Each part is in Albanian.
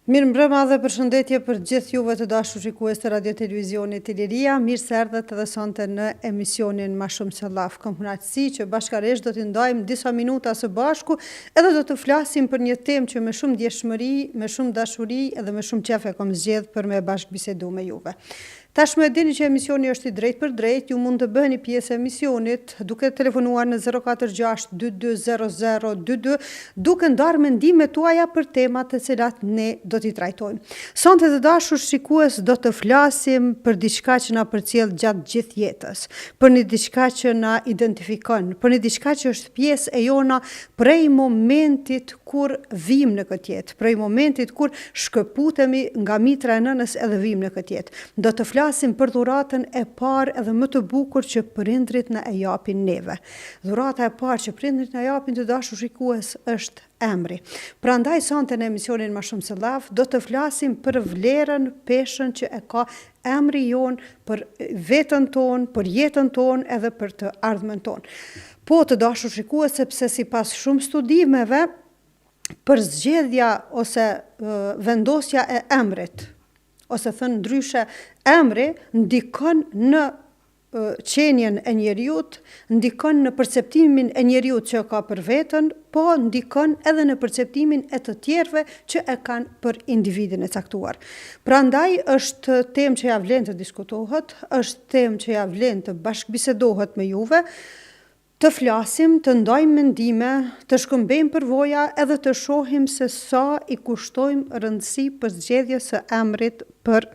Mirë mbrëma dhe përshëndetje për gjithë juve të dashur shikues të Radio Televizionit Iliria. Mirë se erdhët edhe sonte në emisionin Ma Shumë Se Llaf. Kam kënaqësi që bashkërisht do t'i ndajmë disa minuta së bashku edhe do të flasim për një temë që me shumë ndjeshmëri, me shumë dashuri edhe me shumë qef e kam zgjedh për me bashkëbisedu me juve. Tashmë e dini që emisioni është i drejt për drejt, ju mund të bëheni pjesë e emisionit duke telefonuar në 046 2200 22 duke ndarë mendimet tuaja për temat të cilat ne do t'i trajtojmë. Sonte të dashur shikues do të flasim për diçka që na përcjell gjatë gjithë jetës, për një diçka që na identifikon, për një diçka që është pjesë e jona prej momentit kur vim në këtë jetë, prej momentit kur shkëputemi nga mitra e nënës edhe vim në këtë jetë. Do të flasim për dhuratën e parë edhe më të bukur që prindrit na e japin neve. Dhurata e parë që prindrit na japin të dashur shikues është emri. Prandaj sonte në emisionin Ma Shumë Se Llaf do të flasim për vlerën, peshën që e ka emri jon për veten tonë, për jetën tonë edhe për të ardhmen tonë. Po të dashur shikues, sepse sipas shumë studimeve për zgjedhja ose vendosja e emrit, ose thënë ndryshe, emri ndikon në qenjen e njeriut, ndikon në perceptimin e njeriut që ka për veten, po ndikon edhe në perceptimin e të tjerëve që e kanë për individin e caktuar. Prandaj është temë që ja vlen të diskutohet, është temë që ja vlen të bashkëbisedohet me juve, të flasim, të ndajmë mendime, të shkëmbejmë përvoja edhe të shohim se sa i kushtojmë rëndësi për zgjedhjes së emrit për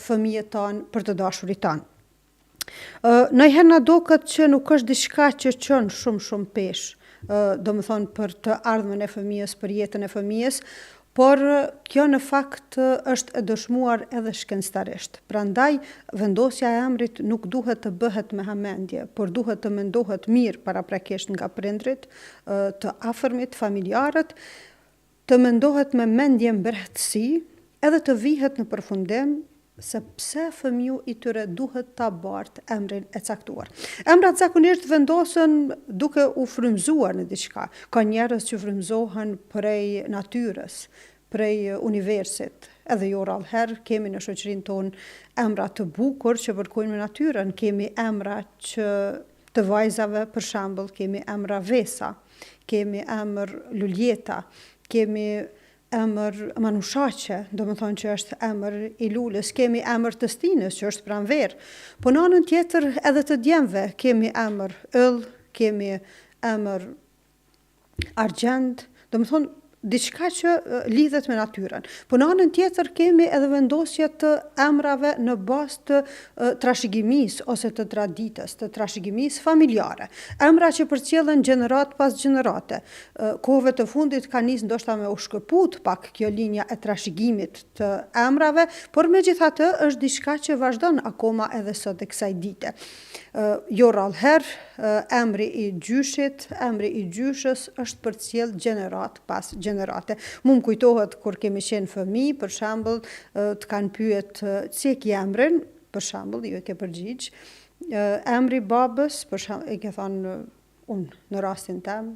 fëmijët tanë, për të dashurit tanë. Najherë na duket që nuk është diçka që çon shumë peshë, domethënë për të ardhmen e fëmijës, për jetën e fëmijës, por kjo në fakt është e dëshmuar edhe shkencëtarisht. Prandaj vendosja e emrit nuk duhet të bëhet me hamendje, por duhet të mendohet mirë paraprakisht nga prindrit, të afërmit, familjarët, të mendohet me mendje mbretësi, edhe të vihet në përfundim se pse fëmiu i tyre duhet ta bartë emrin e caktuar. Emrat zakonisht vendosen duke u frymzuar në diçka. Ka njerëz që frymzohen prej natyrës, prej universit. Edhe jo rallëherë kemi në shoqërinë tonë emra të bukur që përkojnë me natyrën, kemi emra që të vajzave, për shembull, kemi emra Vesa, kemi emër Luljeta, kemi emër Manushaqe, do më thonë që është emër i Lulës, kemi emër të Stinës, që është pranverë, po në anën tjetër edhe të djemve, kemi emër Yll, kemi emër Argjend, do më thonë diçka që lidhet me natyrën. Po në anën tjetër kemi edhe vendosje të emrave në bazë të trashëgimisë ose të traditës, të trashëgimisë familjare. Emra që përcjellen gjenerat pas gjenerate. Kohëve të fundit ka nisë ndoshta me u shkëput pak kjo linja e trashëgimit të emrave, por megjithatë është diçka që vazhdon akoma edhe sot e kësaj dite. Jo rallëherë, emri i gjyshit, emri i gjyshës është përcjell gjenerat pas gjenerate. Mu më kujtohet kur kemi qenë fëmijë, për shembull, të kanë pyet si e ke emrin, për shembull, ju e ke përgjigj, emri babës, për shembull, e ke thënë unë në rastin tem,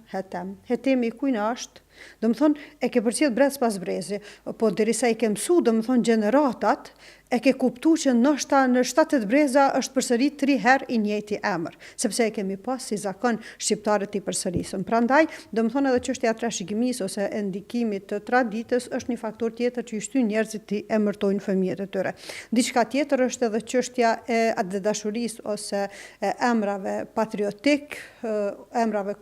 hetemi kujna është, do më thonë, e ke përcjell brez pas brezi, po derisa i ke mësu, do më thonë, gjeneratat, e ke kuptu që ndoshta në 7-8 breza është përsërit 3 herë i njëjti emër, sepse e kemi pas si zakon shqiptarët i përsërisën. Prandaj, do më thonë edhe çështja e trashëgimisë ose e ndikimit të traditës është një faktor tjetër që i shtyn njerëzit të emërtojnë fëmijët e tyre. Diçka tjetër është edhe çështja e dashurisë ose e emrave patriotik, emrave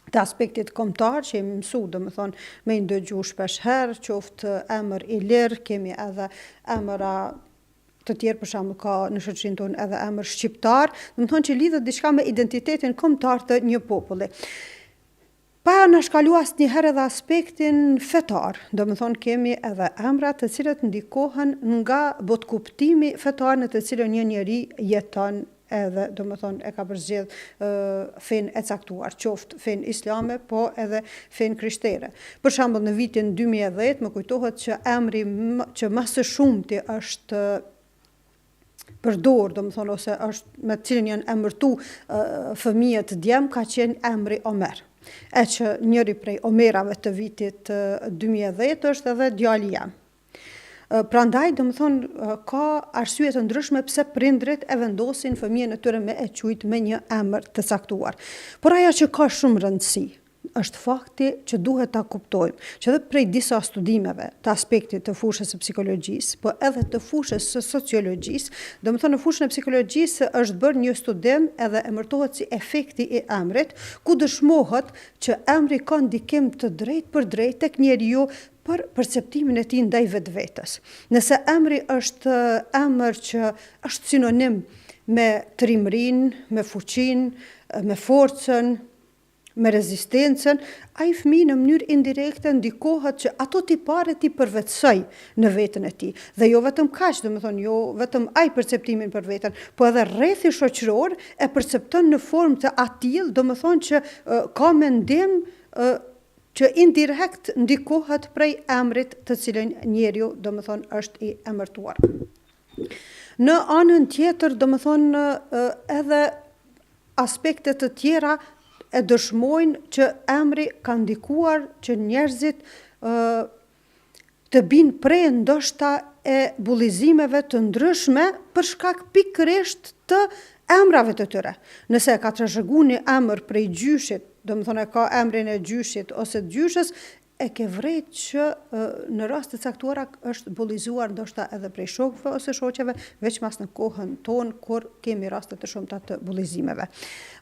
të aspektit kombëtar që jemi mësu, do më thonë, me i ndëgju shpesh herë, qoftë emër Ilir, kemi edhe emëra të tjerë, për shembull ka në shoqërinë tonë edhe emër shqiptar, do më thonë që lidhet diçka me identitetin kombëtar të një populli. Pa na shkalu asnjëherë edhe aspektin fetar, do më thonë kemi edhe emra të cilët ndikohen nga botkuptimi fetar në të cilën një njeri jeton edhe, do më thonë, e ka përzgjedh fenë e caktuar, qoftë fenë islame, po edhe fenë krishtere. Për shembull, në vitin 2010, më kujtohet që emri që më së shumti është përdor, do më thonë, ose është me cilën janë emërtu fëmijët djem, ka qenë emri Omer. e që njëri prej omerave të vitit 2010 është edhe djali jam. Prandaj, do më thonë, ka arsye të ndryshme pse prindrit e vendosin fëmijën e tyre me e quajtur me një emër të caktuar. Por ajo që ka shumë rëndësi është fakti që duhet ta kuptojmë që edhe prej disa studimeve të aspektit të fushës së psikologjisë, po edhe të fushës së sociologjisë, do më thonë në fushën e psikologjisë është bërë një studim edhe emërtohet si efekti i emrit, ku dëshmohet që emri ka ndikim të drejtë për drejtë tek njeriu për perceptimin e tij ndaj vetvetes. Nëse emri është emër që është sinonim me trimërinë, me fuqinë, me forcën, me rezistencën, ai fëmijë në mënyrë indirekte ndikohet që ato tipare ti përvetsoj në veten e tij. Dhe jo vetëm kaq, domethënë jo vetëm ai perceptimin për veten, po edhe rrethi shoqëror e percepton në formë të atill, domethënë që ka mendim që indirekt ndikohet prej emrit të cilën njeriu domethënë është i emërtuar. Në anën tjetër, domethënë edhe aspekte të tjera e dëshmojnë që emri ka ndikuar që njerëzit të binë prej ndoshta e bullizimeve të ndryshme për shkak pikërisht të emrave të tyre. Nëse ka trashëguar një emër prej gjyshit, do më thonë e ka emrin e gjyshit ose të gjyshës, e ke vrejt që në rast të caktuara është bullizuar ndoshta edhe prej shokëve ose shoqeve, veçmas në kohën tonë kur kemi raste të shumta të bullizimeve.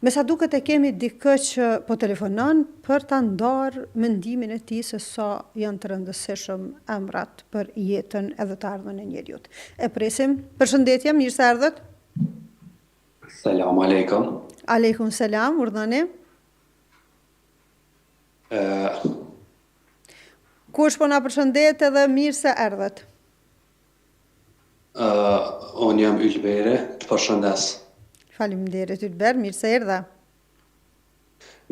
Me sa duket e kemi dikë që po telefonon për ta ndarë mendimin e tij se sa janë të rëndësishëm emrat për jetën edhe të ardhmen e njeriut. E presim. Përshëndetje, mirë se erdhët. Selam aleikum. Aleikum selam, urdhani. Kush po na përshëndet edhe mirë se erdhët. Unë jam Ylbere, të përshëndes. Faleminderit Ylber, mirë se erdha.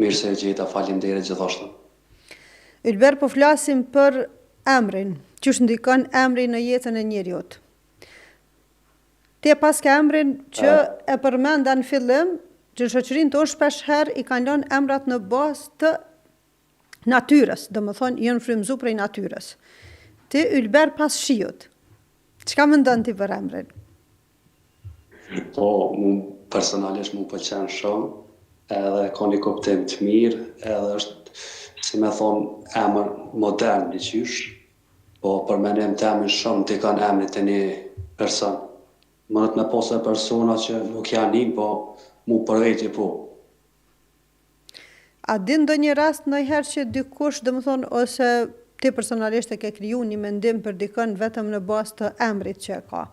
Mirë se e gjeta, faleminderit gjithashtu. Ylber, po flasim për emrin. Qysh ndikon emri në jetën e njeriut? Ti e pas ke emrin që e përmenda në fillim, që në shoqërinë tonë shpesh herë i kanë lënë emrat në bazë të natyrës, do më thonë, jënë frymzu prej natyrës. Ti, Ylber, pas shiut. Çka mendon ti për emrin? Po, personalisht mu pëlqen shumë, edhe ka një kuptim të mirë, edhe është, si me thonë, emër modern një qysh, po për menim të emrin shumë t'i kanë emrit të një person. Mënët me posë persona që nuk janë një, po mu përvejtje po. A din do një rast ndonjëherë që dikush, do më thonë, ose ti personalisht e ke kriju një mendim për dikën vetëm në bazë të emrit që e ka?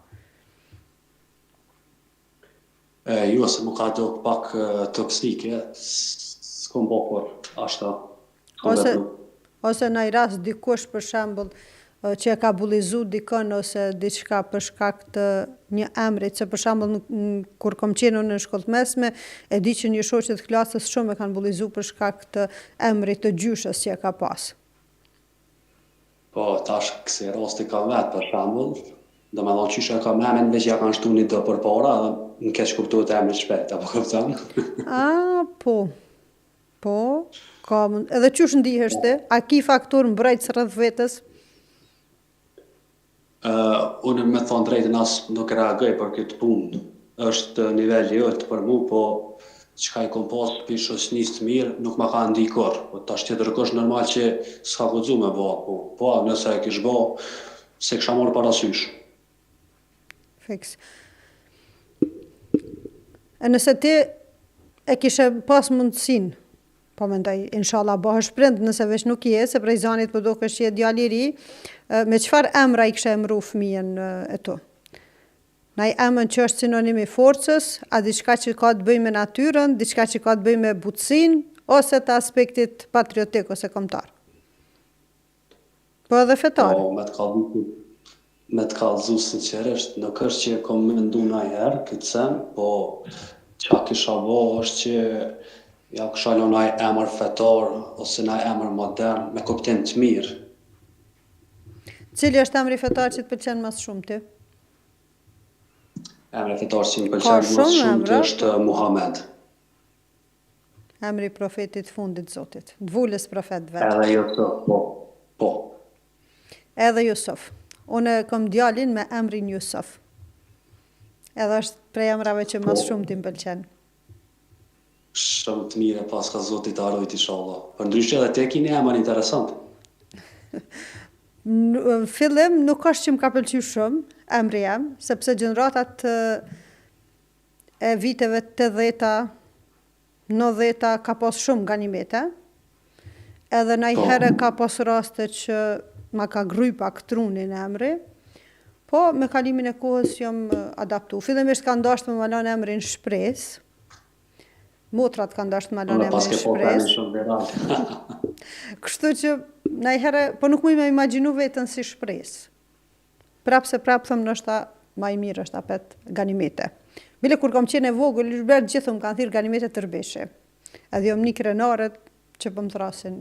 Jo, se mu ka do pak toksike, s'kom bo për ashta. Ose në i rast dikush për shembull që e ka bullizu dikën ose diçka për shkak të një emrit, se për shembull kur kom qenë në shkollë mesme, e di që një shoqe të klasës shumë e kanë bullizu për shkak të emrit të gjyshës që e ka pas. Po, tash kësi rasti ka vetë për shembull, do me thonë qyshe ka memen veç ja kanë shtu një të për para dhe në keq kuptohet emrit shpejt, apo kupton? Po, ka mund. Edhe qysh ndihesh ti? A ki faktor mbrojtës rreth vetes? Unë me thonë drejtën asë nuk reagoj për këtë punë. Është nivelli jëtë për mu, po çka i kom pas për shoqënisë të mirë, nuk ma ka ndikor. Po tash tjetër është normal që s'ka guxu me bo, po nëse e kish bo, se kisha marrë parasysh. Fiks. E nëse ti e kishe pas mundësinë, po mendoj, inshallah bëhesh prind nëse veç nuk je, se prej zanit po dukesh që je djalë i ri, me çfarë emra i kishe emru fëmijën e tu? Në ai emër që është sinonim i forcës, a diçka që ka të bëjë me natyrën, diçka që ka të bëjë me butësinë, ose të aspektit patriotik ose kombëtar? Po edhe fetar. Po, me të kallëzu sinqerisht, nuk është që kom mendu ndonjëherë këtë sen, po çka kisha bo është që ja kisha lënë ai emër fetar ose ai emër modern me kuptim të mirë. Cili është emri fetar që të pëlqen më shumë ti? Emri fetar që më pëlqen më shumë është Muhamet. Emri i profetit fundit Zotit, dvulës profet vetë. Edhe Jusuf, po. Edhe Jusuf. Unë kam djalin me emrin Jusuf. Edhe është prej emrave që mas shumë t'i m'pëlqen. Shumë të mire pas ka Zotit arrujt inshallah. Për ndryshe edhe te kini emër interesant. Në fillim nuk është që më ka pëlqyer shumë emri jam, sepse gjeneratat e viteve 80-ta, 90-ta ka pas shumë ganimete. Edhe najherë ka pas raste që ma ka gryj pak trunin emri, po me kalimin e kohës jam adaptu. Fillimisht ka ndashtë me lanë emrin Shpresë. Motrat kanë dashur me lanë emrin Shpresë. Kështu që najherë, po nuk mujë me imagjinu vetën si Shpresë. Prapë thëmë nështë ma i mirë është apet ganimete. Bile kur kam qenë e vogël, Ylber gjithëm kanë thirë ganimete të rbeshe. Edhe jom një krenaret që po më thrasin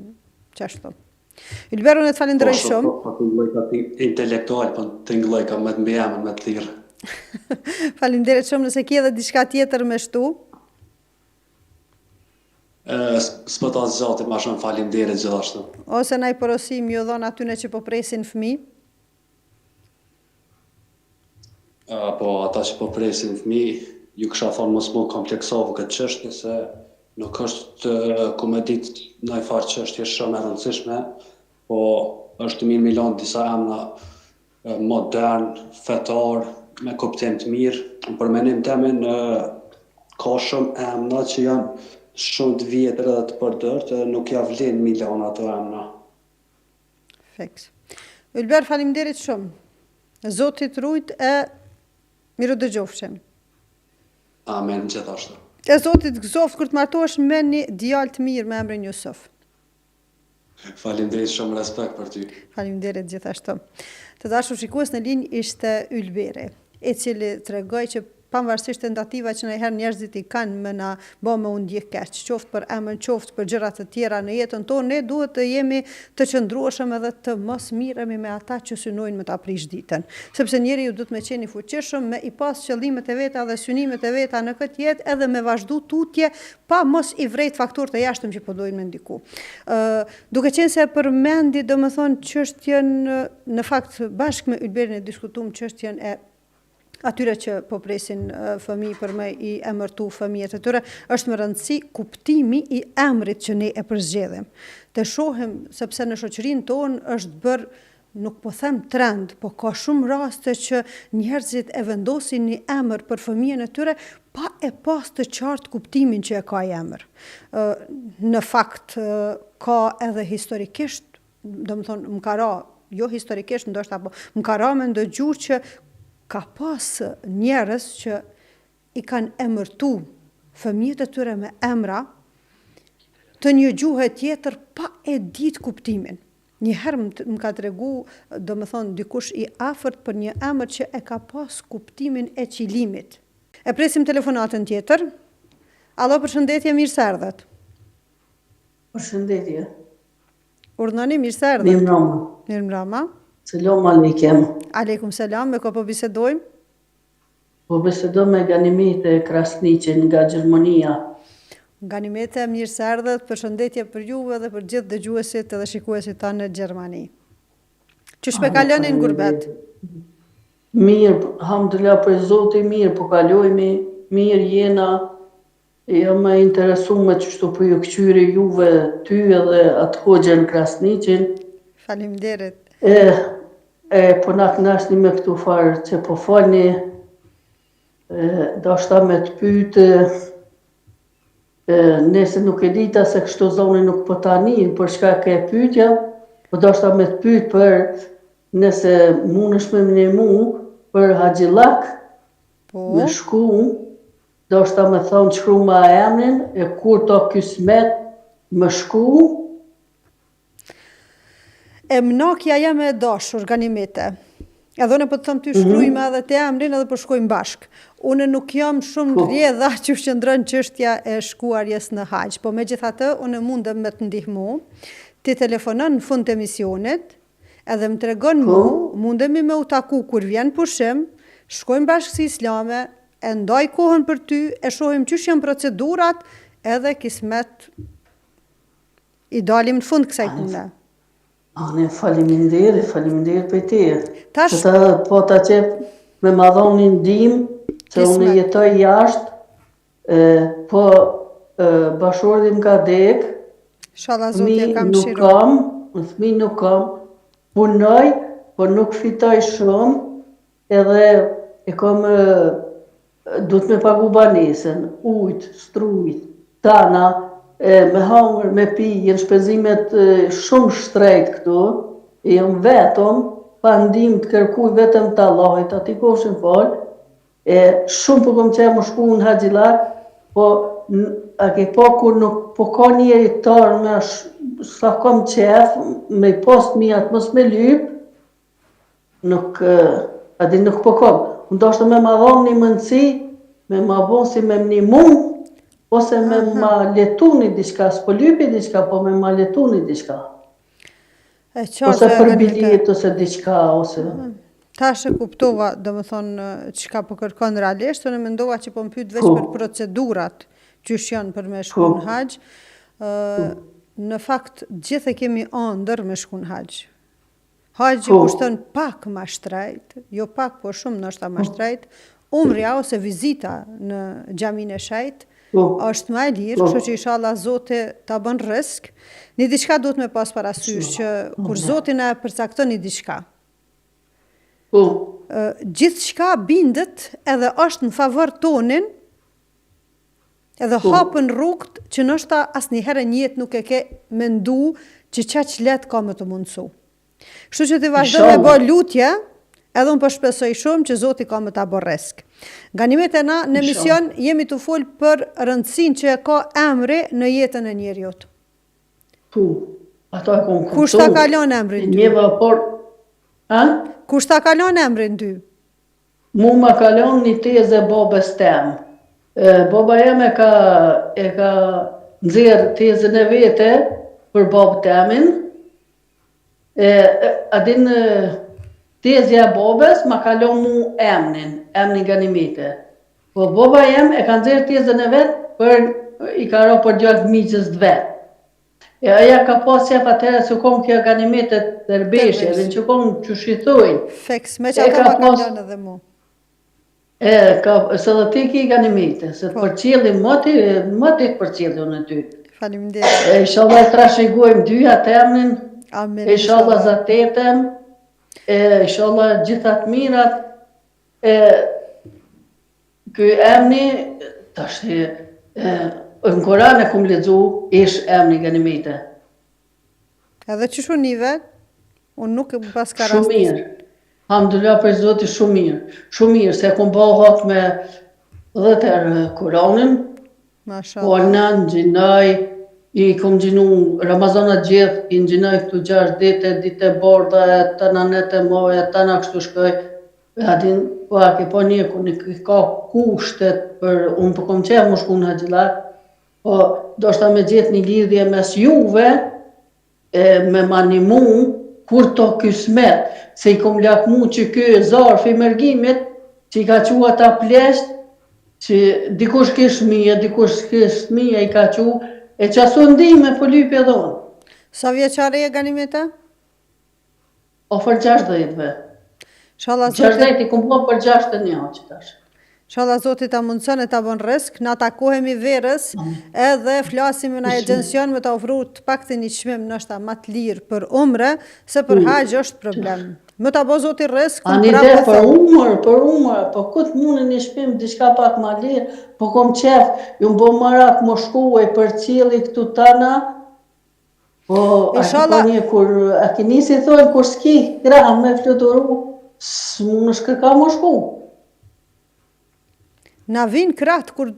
qashtu. Ylber, unë e të falenderoj shumë. Po të nglloj ka intelektual, po të nglloj ka me të mbjemën, me të thirë. Falenderoj shumë, nëse ki edhe diçka tjetër me shtu. S'po ta zgjati, ma shumë falenderoj gjithashtu. Ose na i porosim ju dhon atyne që po presin fëmijë. Po ata që po presin fëmijë, ju kisha thonë mos më kompleksohu këtë çështje se nuk është ku me ditë ndaj farë çështje shumë e rëndësishme, po është mirë me lanë disa emra modern, fetar, me kuptim të mirë. Për menim temin ka shumë emra që janë shumë të vjetër edhe të përdërt, nuk ja vlen me lanë ato emra. Fiks. Ylber, faleminderit shumë. Zoti t'rujt e miru dëgjofshim. Amen, gjithashtu. E Zotit gëzoft kur të martohesh me një djalë të mirë me emrin Jusuf. Faleminderit shumë, respekt për ty. Faleminderit gjithashtu. Të dashur shikues, në linjë ishte Ylberi, i cili tregoi që pavarësisht tentativa që ndonjëherë njerëzit i kanë me na bë me u ndjek keq, qoftë për emën, qoftë për gjëra të tjera në jetën tonë, ne duhet të jemi të qëndrueshëm edhe të mos miremi me ata që synojnë me ta prish ditën. Sepse njeriu duhet me qenë i fuqishëm, me i pas qëllimet e veta dhe synimet e veta në këtë jetë, edhe me vazhdu tutje pa mos i vrejt faktorët e jashtëm që po dojnë me ndiku. Duke qenë se përmendi domethënë çështjen, në fakt bashkë me Ylberin e diskutuam çështjen e atyre që po presin fëmijë për me i emërtu fëmijët e tyre, është më rëndësi kuptimi i emrit që ne e përzgjedhim. Të shohim, sepse në shoqërinë tonë është bërë, nuk po them trend, po ka shumë raste që njerëzit e vendosin një emër për fëmijën e tyre pa e pas të qartë kuptimin që e ka i emër. Në fakt, ka edhe historikisht, domethënë më ka ra, jo historikisht ndoshta, apo më ka ra me ndëgju që ka pas njerëz që i kanë emërtu fëmijët e tyre me emra të një gjuhë tjetër pa e ditë kuptimin. Njëherë më ka tregu, domethënë dikush i afërt për një emër që e ka pas kuptimin e qilimit. E presim telefonatën tjetër. Allo, përshëndetje, mirë se erdhët. Përshëndetje. Urdhënoni, mirë se erdhët. Mirëmbrëma. Mirëmbrëma. Selam aleikum. Aleikum selam, me ko po bisedojmë? Po bisedojmë me Ganimete Krasniqin nga Gjermania. Ganimete, mirë se erdhët, përshëndetje për juve dhe për gjithë dëgjuesit edhe shikuesit tanë në Gjermani. Që shpe kalonin gurbet? Mirë, alhamdulillah për Zoti mirë, po kalojmi, mirë jena, jam më interesuar çështu po ju kqyri juve ty edhe atë Hoxhën Krasniqin. Faleminderit. Po na kënaqni me këtu farë që po falni, dashta me të pyet, nëse nuk e dita se kështu zoni nuk po tani, për çka ke pyetja, po dashta me të pyet për nëse mundesh me më ndihmu për Haxhillak, me shku, dashta me thonë shkru ma emrin, e kur to kismet me shku. E mnakja jam e dashur, Ganimete. Edhe unë po të thëmë ty shkrujme edhe të emrin edhe po shkojmë bashkë. Unë nuk jam shumë rjedha që shqëndrën çështja e shkuarjes në haqë, po me gjithatë unë mundem me të ndihmu, ti telefonon në fund të emisionit, edhe më tregon mu, mundemi me u taku kur vjen pushim, shkojmë bashkë si islame, e ndaj kohën për ty, e shohim çysh janë procedurat, edhe kismet i dalim në fund kësaj pune. Ane, faleminderit për te. Tash- Po ta qep me ma dhoni ndim, se unë Kismet. jetoj jashtë, po bashordim ka dek, Inshallah Zoti e kam nuk mëshiru. kam, fëmi nuk kam, punoj, po nuk fitoj shumë, edhe e kam, du të me pagu banesën, ujt, strujt, tana, me hangër, me pi, jenë shpenzimet shumë shtrejt këtu, e jam vetëm, pa ndim të kërkuj vetëm të Allahit, ati koshin falë, shumë po kom qenë më shku në Haxhillak, po a ke po kur nuk po ka njeri tarë me sa kom qef, me post mijat mos me lyp, nuk, adi nuk po kom. Unë do shtë me ma dhonë një mëndësi, me ma bon si me një mund, ose me ma letu një diçka, s'po lypi diçka, po me ma letu një diçka. E qartë Ose e për Ganimeta. biljet, ose diçka, ose... Tash e kuptova, do më thonë, çka po kërkon realisht, unë mendova që po më pyet veç Po. për procedurat qysh janë për me shku në haxh. Në fakt, gjithë e kemi ëndër me shku në haxh. Haxhi Po. kushton pak ma shtrejt, jo pak, po shumë ndoshta ma shtrejt, umrja ose vizita në xhamin e shejt, Po. është më e lirë, kështu që inshallah Zoti ta bën rrezik. Një diçka duhet me pas parasysh që kur Zoti na e përcakton një diçka, Po, gjithë shka bindet edhe është në favor tonin, edhe hapën rrugët që nështë asnjëherë një jetë nuk e ke mendu që qaq let ka me të mundësu. Kështu që ti vazhdo me bë lutje, edhe unë po shpresoj shumë që Zoti ka me ta bë rrezik. Ganimeta, na në emision jemi të fol për rëndësinë që e ka emri në jetën e njeriut. po, ato e kom kuptu. Kush ta kalon emrin ty? Njeva por, ha? Kush ta kalon emrin ty? Mu ma kalon një tezë e babës tem. Baba jem e ka nxjerr tezën e vete për babë temin. Adin tezja e babës ma kalon mu emnin Ganimete. Po baba jem e ka nxjerr tezën e vetë i ka ro për djallë miqës të vetë. Aja ka pas qef atëherë që kom kjo Ganimete Derbeshje, dhe që kom që shithujnë. Feks, me që ato ma kalon edhe mu. Se dhe ti ki Ganimete, se për qëllim më ti për qëllim në ty. Faleminderit. Inshallah të trashëgojmë dyja temnin, Amin. inshallah zatetem, inshallah gjithat mirat, ky emni, tash në Koran e kum lexu, ish emni Ganimete. Edhe që shu nive, unë nuk e pas ka Shumë rast. mirë. Alhamdulillah për Zoti shumë mirë. Shumë mirë, se kum bëu hak me 10 herë Koranin, po Mashallah. në gjinoj, i kum gjinu Ramazanat gjithë, i gjinoj këtu 6 ditë e borda, të nanet e moje, të na kështu shkoj. Adin, po a ke po një, ku ka kushtet për, unë po kom qef më shku në Haxhillak, po do shta me gjithë një lidhje mes juve, me manimu, kur to kismet, se i kom lakmu që ky zarfi mërgimit, që i ka qua ta plesht, që dikush kish mije, dikush kish mije, i ka qua, e qasu ndime për lypi edhe unë. Sa vjeqare e Ganimeta? Ofër 60-ve. Inshallah Zoti, 60 i kom po për 61 që tash. inshallah Zoti ta mundson e ta bën rrezik, na takohemi verës, edhe flasim në agjencion me ta ofruar të paktën një çmim ndoshta më të lirë për umre, se për haxh është problem. Më ta bëj Zoti rrezik, Ani dhe për umër, po këtë mundin një shpim diçka pak ma lirë, po kom qef, ju më bo marak më shkuaj për qili këtu tana, po a Inshallah. një kur, a ki nisi thojnë kur s'ki, gra me fluturu, s'mu në shkërka më shku. Na vin kraht kur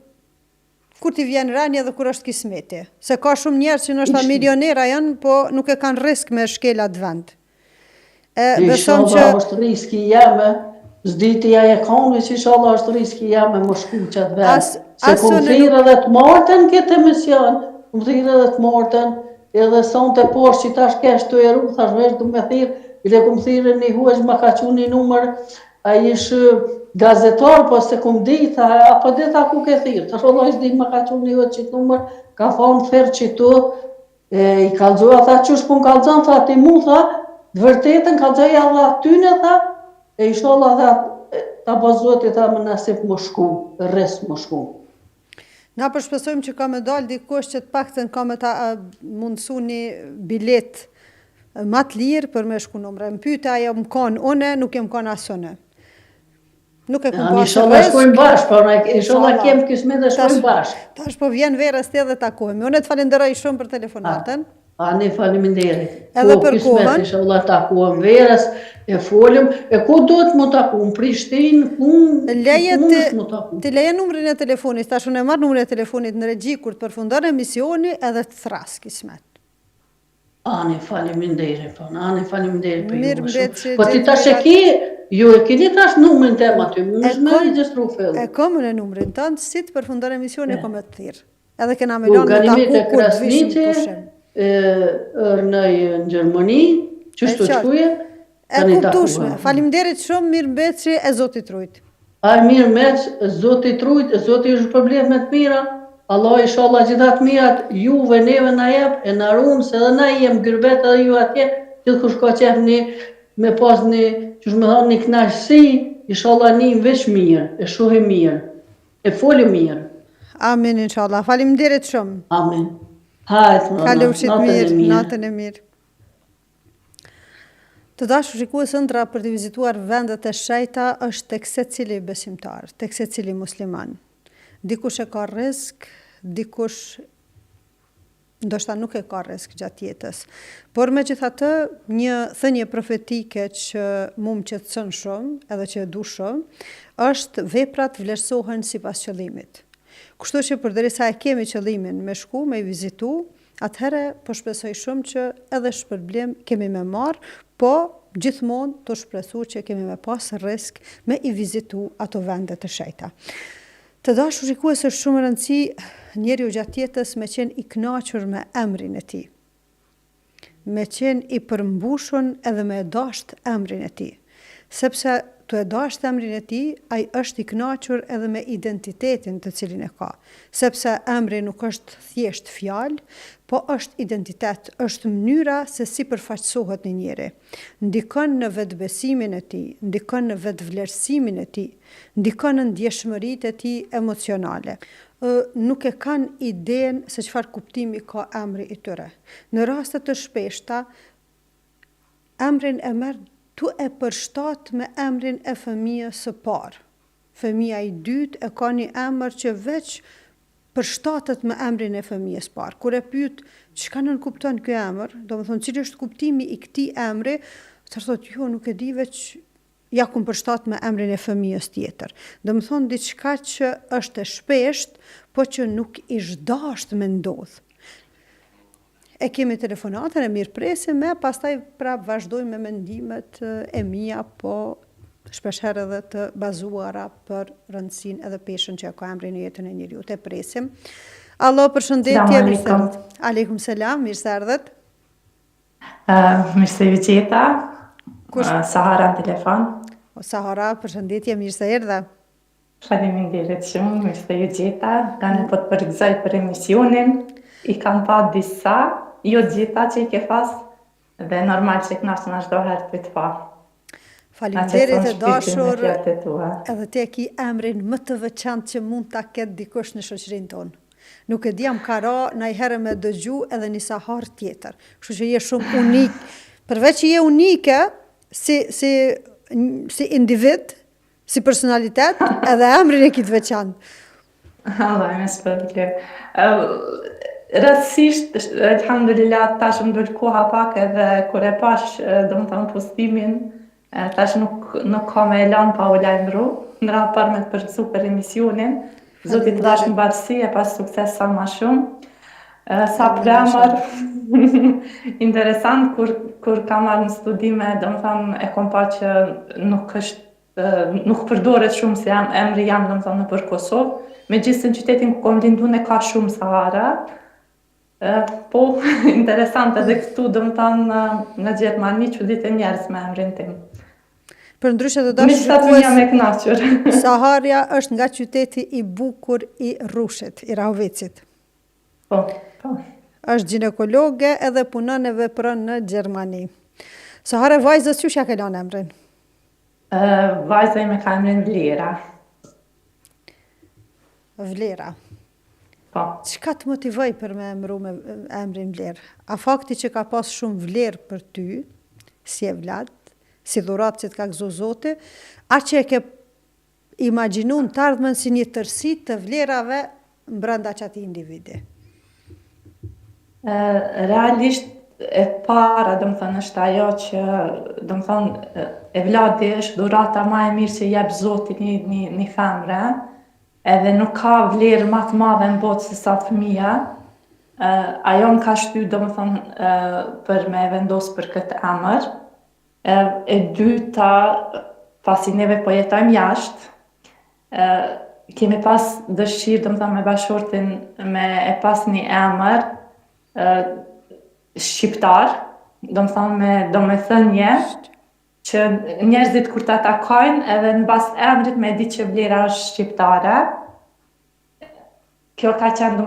ti vjen rani edhe kur është kismeti. Se ka shumë njerëz që ndoshta milionera janë, po nuk e kanë risk me shkelat vend. Besom që Inshallah është riski jeme, s'diti ja e kanë, që inshallah është riski jeme më shku qatë vend. Se kum thirë edhe të martën këtë emision, kum thirë edhe të martën, edhe son të poshtë që tash kesh të eru, thash vesh du me thirë, ile kum thirë një huesh ma ka që një numër a ish gazetar, po se kum di, tha, apo di tha ku ke thirë, tha sholla ishtë di më ka qunë një vetë qitë numër, ka thonë therë qitu, i kalzoja, tha, qysh pun kalzon, tha, ti mu, tha, vërtetën kalzoja dhe atyne, tha, e i sholla, tha, ta bazoti, tha, më nasip më shku, rres më shku. Na përshpesojmë që ka me dalë dikush që të paktën ka me ta mundësu një bilet ma të lirë për me shku numre. Më pyte ajo më kanë une, nuk e më kanë asone. Nuk e këmë bashkë Inshallah shkojmë bashkë, por inshallah kem kismet dhe shkojmë bashkë. Tash po vjen verës të edhe takohemi. Unë të falenderoj shumë për telefonatën. Ne faleminderit. Edhe për kismet, kohën. inshallah takohem verës, e folim, e ku do të mu taku, në Prishtinë, Ti leje numrin e telefonit, tash unë e marr numrin e telefonit në regji kur të përfundon emisioni edhe të thras kismet. Ani faleminderit, po, ani faleminderit për Mirë ju. mbet që Po ti tash e ki, ju e keni tash numrin tem aty, më me regjistru fillim. E kam në numrin tënd, si të përfundon emisioni kom të thirr. Edhe kena me lanë me taku e kur të vishim Krasniqe, pushim. në Gjermani, qështu shkuje? E kuptueshme. Faleminderit shumë, mirë mbet që e Zotit rujt. Mirë mbet, Zotit rujt, Zotit është problemet mira. Allah inshallah gjithat mirat juve neve na jep, e na rumë, se edhe na jem gërbet edhe ju atje, gjithë kush ka qef me pas një, që shme thonë një knashësi, inshallah një veç mirë, e shohi mirë, e foli mirë. Amin, inshallah. Faleminderit shumë. Amin. Hajtë, Kalofshit mirë, natën e mirë. Të dashur shikues, ëndra për të vizituar vendet e shenjta është tek secili besimtar, tek secili musliman. Dikush e ka rrezik, dikush ndoshta nuk e ka rrezik gjatë jetës. Por megjithatë, një thënie profetike që mu më qetëson shumë, edhe që e du shumë, është veprat vlerësohen sipas qëllimit. Kështu që përderisa e kemi qëllimin me shku, me i vizitu, atëherë po shpresoj shumë që edhe shpërblim kemi me marë, po gjithmonë të shpresu që kemi me pas risk me i vizitu ato vendet të shenjta. Të dashur shikues, është shumë rëndësi njeriu gjatë jetës me qenë i kënaqur me emrin e tij. Me qenë i përmbushur edhe me dasht emrin e tij. Sepse të e dasht emrin e tij, ai është i kënaqur edhe me identitetin të cilin e ka. Sepse emri nuk është thjesht fjalë, po është identitet, është mënyra se si përfaqësohet një njeri. Ndikon në vetbesimin e tij, ndikon në vetvlerësimin e tij, ndikon në ndjeshmëritë e tij emocionale. Nuk e kanë idenë se çfarë kuptimi ka emri i tyre. Në raste të shpeshta, emrin e merr tu e përshtat me emrin e fëmijës së parë. Fëmija i dytë e ka një emër që veç përshtatet me emrin e fëmijës parë. Kur e pyet çka nën kupton ky emër, domethënë cili është kuptimi i këtij emri, thotë jo, nuk e di, veç ja kum përshtat me emrin e fëmijës tjetër. Domethënë diçka që është e shpesht, po që nuk i zhdasht me ndodh. E kemi telefonatën, e mirë presim, pastaj prap vazhdojmë me mendimet e mia, po shpeshherë edhe të bazuara për rëndësinë edhe peshën që ka emri në jetën e njeriu. Të presim. Allo, përshëndetje. Aleikum selam, mirë se erdhët. Mirë se ju gjeta. Sahara në telefon. Sahara, përshëndetje, mirë se erdha. Faleminderit shumë, mirë se ju gjeta. Kanë po të përgëzoj për emisionin. I kam pa disa, jo gjitha që i ke pas, dhe normal që i knasë në çdo herë për të pa. Faleminderit e dashur, edhe ti e ki emrin më të veçantë që mund ta ketë dikush në shoqërinë tonë. Nuk e di, jam ka ra najherë me dëgju edhe një Sahar tjetër. Kështu që je shumë unik. Përveç që je unike si individ, si personalitet, edhe emrin e ki të veçantë. Allah, me shpërblim. Rësisht, alhamdulillah, tash më dul koha pak edhe kur e pash, domethënë postimin, tash nuk ka me elan pa u lajmëru, në raport me të përgëzu për emisionin. Zotit të dash në barësi e pas sukses sa ma shumë. Sa premër, interesant, kur kam marrë në studime, domethënë e kom pa që nuk përdoret shumë se emri jam domethënë në për Kosovë, me gjithë në qytetin ku kom lindu ne ka shumë Sahara. Po, interesant edhe këtu domethënë në Gjermani që ditë njerëz me emrin tim. Për ndryshe të Miq tatë jam e kënaqur. Saharja është nga qyteti i bukur i Rushit, i Rahovicit. Po. Është ginekologe edhe punon e vepron në Gjermani. Sahare, vajzës qysh ja ke lënë emrin? Vajza ime ka emrin Vlera. Vlera. Po. Çka të motivoj për me emru me emrin Vlerë? A fakti që ka pas shumë vlerë për ty, si e Vlad, si dhuratë që të ka gëzo Zoti, a që e ke imagjinu në të ardhmen si një tërsi të vlerave brenda qati individi? Realisht e para, është ajo që, e Vladi është dhurata ma e mirë që jep Zoti një femre, edhe nuk ka vlerë ma të madhe në botë se sa fëmija. Ajo më ka shty, për me vendos për këtë emër. E dyta, pasi neve po jetojmë jashtë, kemi pas dëshirë, me bashortin me e pas një emër shqiptar, me domethënie, që njerëzit kur ta takojnë edhe në bas emrit me di që Vlera është shqiptare. Kjo ka qenë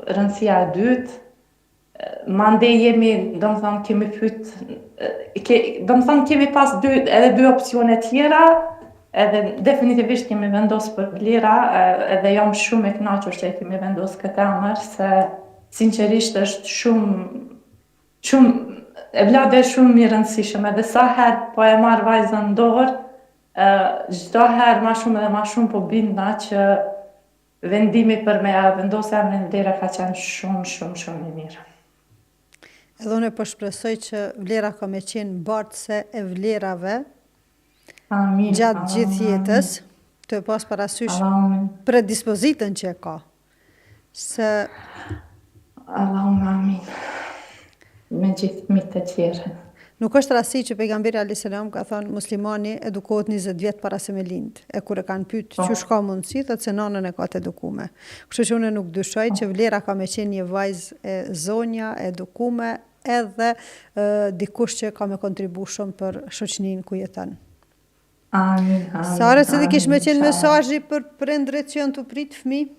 rëndësia e dytë. Mandej kemi pyet, kemi pas edhe dy opsione tjera, edhe definitivist kemi vendos për Vlera, edhe jam shumë e kënaqur që kemi vendos këtë emër, se sinqerisht është shumë e Vladi është shumë mirë rëndësishëm, edhe sa herë po e marr vajzën në dorë, çdo herë ma shumë po bindna që vendimi për me vendos emrin Vlera ka qenë shumë i mirë. Edhe unë po shpresoj që Vlera ka me qenë bartëse e vlerave gjatë gjithë jetës, të pas parasysh predispozitën që e ka. Allahumma amin. Me gjithë mitë të tjerë. Nuk është rasti që pejgamberi alayhis salam ka thënë muslimani edukohet 20 vjet para se me lind. E kur e kanë pyet çysh ka mundësi, thotë se nanën e ka të edukuar. Kështu që unë nuk dyshoj që Vlera ka me qenë një vajzë e zonja, e edukuar, edhe dikush që ka me kontribu shumë për shoqërinë ku jeton. Amin. Sare, se dhe kish me qenë mesazhi për prindrit që janë të prit fëmijë?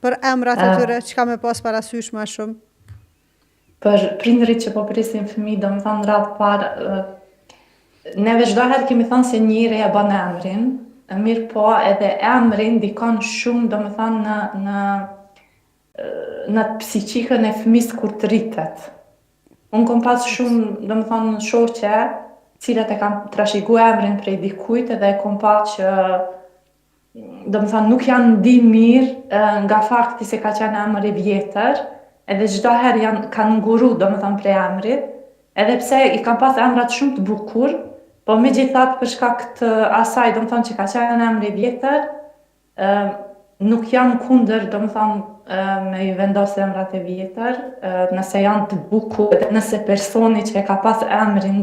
Për emrat e tyre, çka me pas parasysh më shumë? Për prindrit që po prisin fëmijë, radhë parë, neve çdo herë kemi thënë se njëri e bën emrin, mirë po edhe emrin ndikon shumë, në psiqikën e fëmisë kur të rritet. Unë kom pas shumë, shoqe, cilat e kam trashëgu emrin prej dikujt, edhe e kom pas që nuk janë ndi mirë nga fakti se ka qenë emër i vjetër, edhe çdo herë kanë nguru, prej emrit, edhe pse i kam pas emrat shumë të bukur, po megjithatë për shkak të asaj, që ka qenë emri i vjetër, nuk jam kundër, me i vendos emrat e vjetër, nëse janë të bukur, edhe nëse personi që e ka pas emrin,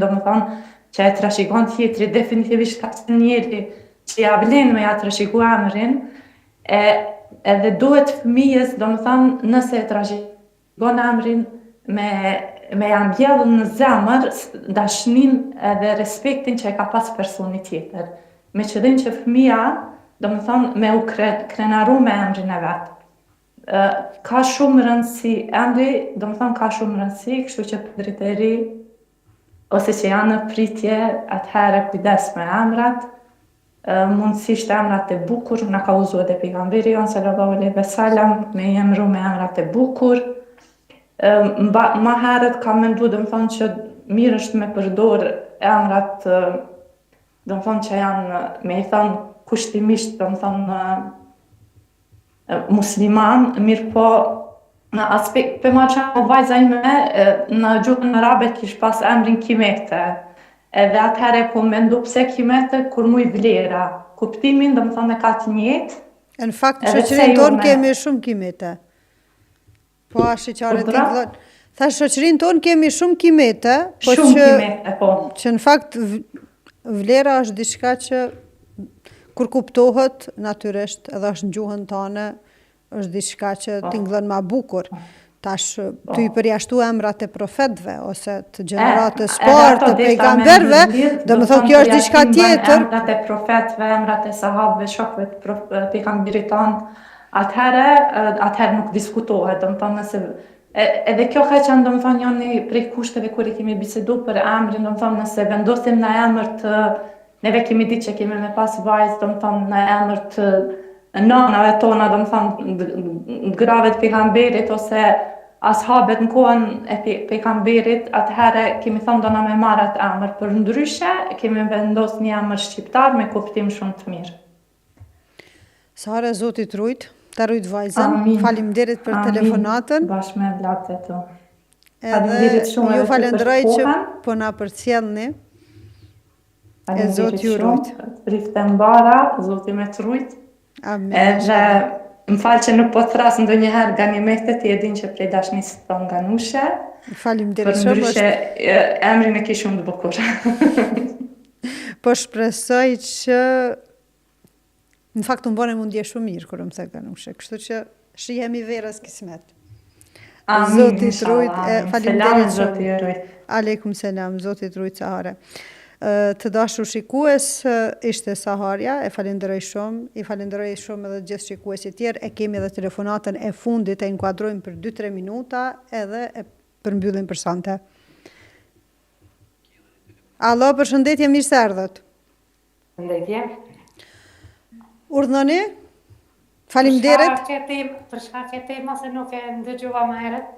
që e trashëgon tjetri, definitivisht ka qenë njeri që ja vlen me ja trashëgu emrin, edhe duhet fëmijës, nëse e trashëgon emrin, me ja mbjellë në zemër dashnin edhe respektin që e ka pas personi tjetër. Me qëllim që fëmija, me u krenaru me emrin e vetë. Ka shumë rëndësi, emri, ka shumë rëndësi, kështu që prindrit e ri, ose që janë në pritje, atëherë kujdes me emrat, mundësisht emrat e bukur, na ka uzu edhe pejgamberi jon sallallahu alaihi wasallam, me i emru me emrat e bukur. Ma herët kam mendu, që mirë është me përdor emrat, që janë, me i thënë kushtimisht, musliman, mirë po, në aspekt, për ma që vajza ime, në gjuhën arabe kish pas emrin Kimete, edhe atëherë po mendu pse Kimete kur mu i Vlera, kuptimin e ka të njëjtë. Në fakt, shoqërinë tonë kemi shumë Kimete. Po, shiqare t'inglon. Thash, shoqërinë tonë kemi shumë Kimete, që në fakt Vlera është diçka që kur kuptohet natyrisht edhe është në gjuhën tane, është diçka që t'inglon ma bukur. Tash ty i përjashtu emrat e profetëve ose të gjeneratës parë të pejgamberëve, domethënë kjo është diçka tjetër. Emrat e profetëve, emrat e sahabëve, shokëve të pejgamberit tanë, atëherë nuk diskutohet, domethënë nëse edhe kjo ka qenë domethënë janë prej kushteve kur i kemi bisedu për emrin, domethënë nëse vendosim në emër të neve kemi ditë që kemi me pas vajzë, domethënë në emër të nanave tona, domethënë grave të pejgamberit ose ashabet në kohën e pejgamberit, atëherë kemi thënë dona me marrë atë emër, për ndryshe kemi vendosur një emër shqiptar me kuptim shumë të mirë. Sara, Zoti të rujt, ta rujt vajzën. Faleminderit për telefonatën. Bashkë me vllatë e tu. Edhe ju falenderoj që po na përcjellni. E Zoti ju rujt. Rifte mbara, Zoti me të rujt. Amin. Edhe më falë që nuk po të thrasë ndonjëherë ganimetet, i edhin që prej dashnisë të nga nushe. Faleminderit shumë. Për ndryshe, emrin e ki shumë të bukur. Po shpresoj që në fakt të mbone mundje shumë mirë kur më the ganushe, kështu që shihemi verës kismet. Amin, Zoti të rujt, faleminderit Zoti shumë. rujt. Aleikum selam, Zoti të rujt Sahare. Të dashur shikues, ishte Saharja, e falenderoj shumë, i falenderoj shumë edhe gjithë shikuesit tjerë, e kemi edhe telefonatën e fundit, e inkuadrojmë për 2-3 minuta, edhe e përmbyllim për sante. Alo, përshëndetje, mirë se erdhët. Përshëndetje. Urdhënoni? Faleminderit. Për shkak e temës se nuk e ndëgjova më herët.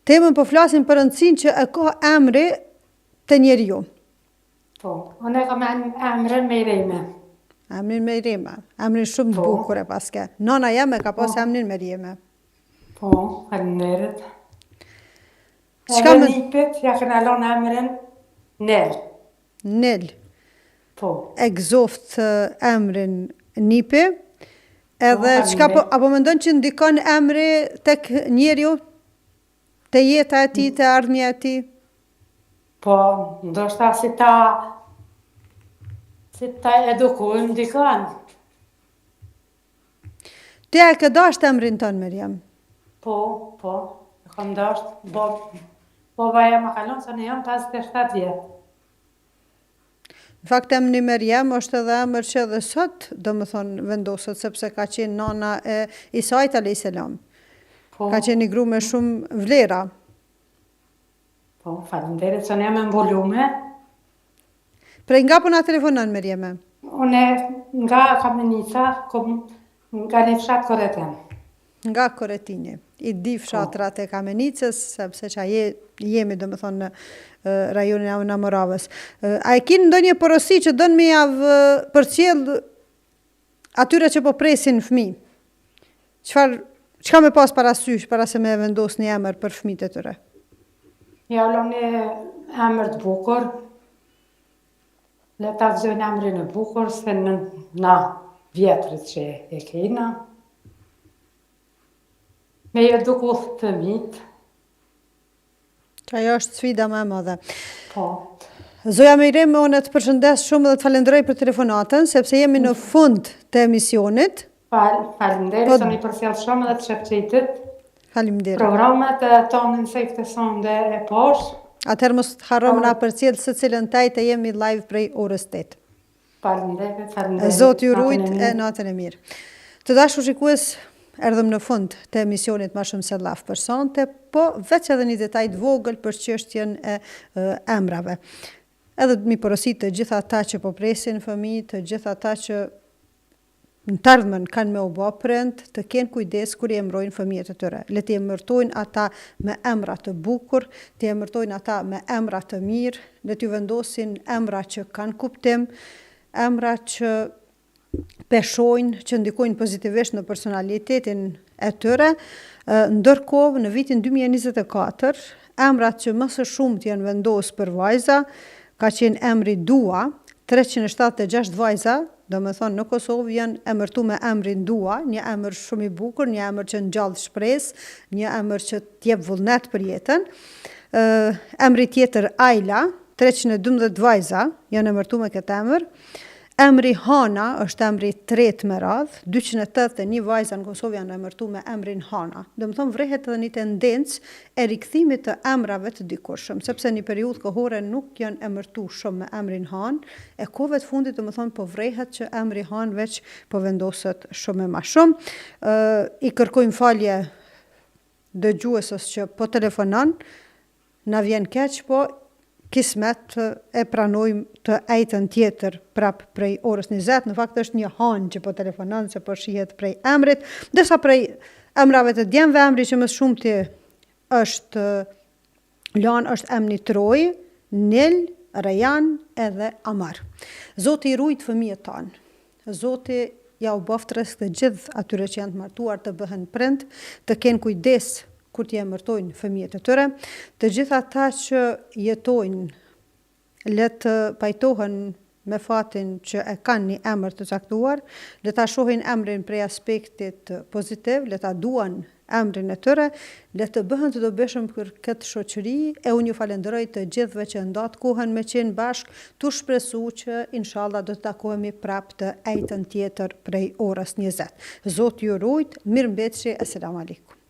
Temën po flasim për rëndësinë që e ka emri të njeriu. Po, unë kam emrin Merime. Emrin Merime, emrin shumë të bukur e paske. Nona jeme ka pas emrin Merime. Po, faleminderit. Çka më nipit, ja kena lënë emrin Nel. Nel. Po. E gëzoft emrin Nipi. Edhe çka po apo mendon që ndikon emri tek njeriu? Te jeta e tij, te ardhmja e tij? Po, ndoshta si ta edukojmë ndikon. Ti e ke dashur emrin tënd, Meriam? Po, e kam dashur. Babaja më ka lënë se ne jam 57 vjetë. Në fakt emri Meriam është edhe emër që edhe sot domethënë vendoset, sepse ka qenë nana e Isait alayhis salam. Ka qenë një gru me shumë vlera. Po, faleminderit se ne jam mbulume. Prej nga po na telefonon Meriame? Unë nga Kamenica, nga një fshat Koreten. Nga Koretini. I di fshatrat e Kamenicës, sepse që jemi domethënë në rajonin e Moravës. A e keni ndonjë porosi që don me javë përcjell atyre që po presin fëmijë? Çka me pas parasysh para se me vendos një emër për fëmijët e tyre? Ja lëm një emër të bukur. Le ta vëzojnë emrin e bukur, se na vjetrit që e kena. Me eduku fëmijët. Që ajo është sfida më e madhe. Po. Zoja Merime, unë të përshëndes shumë dhe të falenderoj për telefonatën, sepse jemi në fund të emisionit. Faleminderit, unë i përcjell shumë dhe të shëpqitit. Faleminderit. Programet e tonën se këtë sonde e poshtë. Atëherë mos të harrojmë na përcjell se cilën tajtë jemi live prej orës 8. Faleminderit. Zoti ju rujt e natën e mirë. Të dashur shikues, erdhëm në fund të emisionit më shumë se llaf për sonte, po veç edhe një detaj të vogël për çështjen e emrave. Edhe mi porosit të gjitha ata që po presin fëmijë, të gjitha ata që në të ardhmen kanë me u bë prind, të kenë kujdes kur i emërojnë fëmijët e tyre. Le të emërtojnë ata me emra të bukur, të emërtojnë ata me emra të mirë, le t'ju vendosin emra që kanë kuptim, emra që peshojnë, që ndikojnë pozitivisht në personalitetin e tyre. Ndërkohë, në vitin 2024, emrat që më së shumt janë vendosur për vajza, ka qenë emri Dua, 376 vajza, do me thonë në Kosovë janë emërtu me emrin Dua, një emër shumë i bukur, një emër që ngjall shpresë, një emër që t'jep vullnet për jetën. Emri tjetër Ajla, 312 vajza janë emërtu me këtë emër. Emri Hana është emri tretë me radhë, 281 vajza në Kosovë janë emërtu me emrin Hana. Dhe më thonë vrehet edhe një tendencë e rikthimit të emrave të dikurshëm, sepse një periudhë kohore nuk janë emërtu shumë me emrin Han, e kohëve të fundit dhe më thonë po vrehet që emri Han veç po vendoset shumë e ma shumë. I kërkojmë falje dëgjuesës që po telefonon, na vjen keq, po kismet e pranojmë të ejtën tjetër prap prej orës 20, në fakt është një Han që po telefonon, se po shihet prej emrit, dërsa prej emrave të djemve emri që më shumë të është Lan është emni Troj, Nil, Rajan edhe Amar. Zoti i rujt fëmijët tanë, Zoti ja u boft rreth të gjithë atyre që janë të martuar të bëhen prind, të kenë kujdes kur t'i emërtojnë fëmijët e tyre, të gjitha ata që jetojnë, le të pajtohen me fatin që e kanë një emër të caktuar, le ta shohin emrin prej aspektit pozitiv, le ta duan emrin e tyre, le të bëhen të dobishëm për këtë shoqëri, e unë ju falenderoj të gjithëve që ndatë kohën me qenë bashk, tu shpresu që inshallah do të takohemi prap të ejtën tjetër prej orës 20. Zoti ju rujt, mirëmbëjtje, asalamu alaikum.